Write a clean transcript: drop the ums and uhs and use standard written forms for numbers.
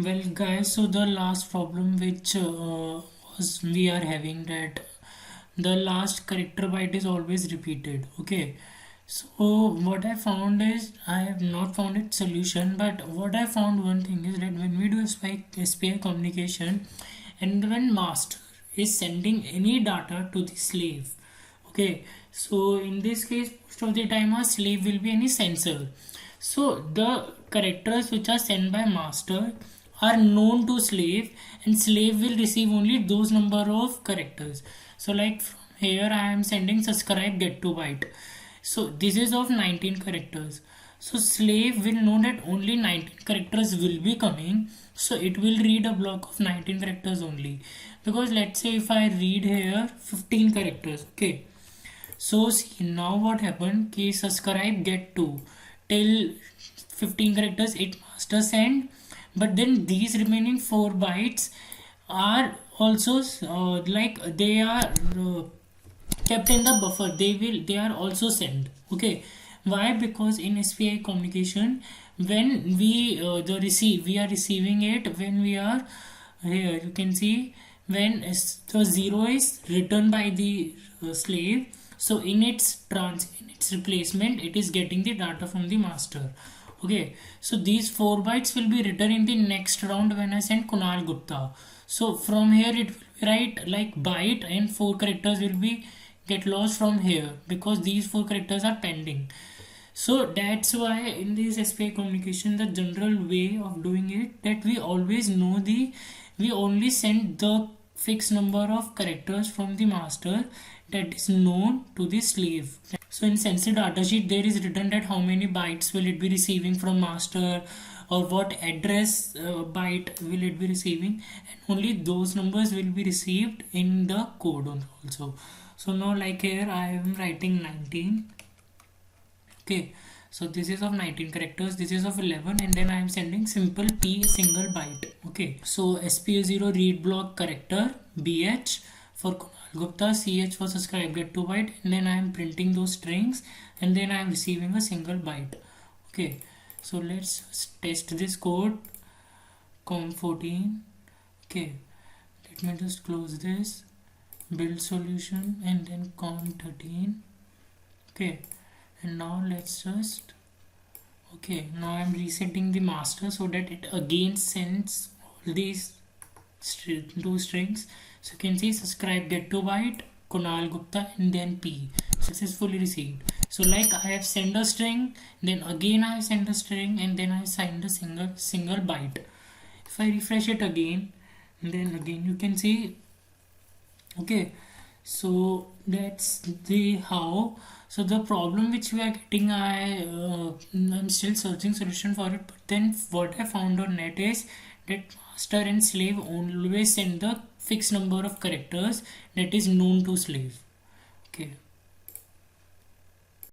Well, guys, so the last problem which was we are having, that the last character byte is always repeated. Okay, so what I found is, I have not found it solution, but what I found, one thing is that when we do SPI communication, and when master is sending any data to the slave, okay, so in this case most of the time a slave will be any sensor. So the characters which are sent by master are known to slave, and slave will receive only those number of characters. So like from here I am sending subscribe get to byte. So this is of 19 characters. So slave will know that only 19 characters will be coming. So it will read a block of 19 characters only. Because let's say if I read here 15 characters, okay. So see now what happened, ki subscribe get to till 15 characters it master send, but then these remaining 4 bytes are also like they are kept in the buffer, they are also sent. Okay, why? Because in SPI communication, when we we are receiving it, when we are here, you can see when the 0 is written by the slave, so in its replacement it is getting the data from the master. Okay, so these 4 bytes will be written in the next round when I send Kunal Gupta. So from here it will write like byte, and 4 characters will be get lost from here because these 4 characters are pending. So that's why in this SPI communication, the general way of doing it, that we only send the fixed number of characters from the master that is known to the slave. So in Sensi datasheet there is written that how many bytes will it be receiving from master, or what address byte will it be receiving, and only those numbers will be received in the code also. So now like here I am writing 19. Okay, so this is of 19 characters, this is of 11, and then I am sending simple P single byte. Okay, so SPA0 read block character, BH for Kunal Gupta, CH for subscribe get 2 byte, and then I am printing those strings, and then I am receiving a single byte. Okay, so let's test this code. COM14. Okay, let me just close this, build solution, and then COM13. Okay, and now let's just, okay, now I'm resetting the master so that it again sends all these two strings. So you can see subscribe get to byte, Kunal Gupta, and then P successfully received. So like I have sent a string, then again I have sent a string, and then I send a single byte. If I refresh it again, and then again you can see, okay, so that's the how. So the problem which we are getting, I'm still searching solution for it, but then what I found on net is that master and slave always send the fixed number of characters that is known to slave. Okay.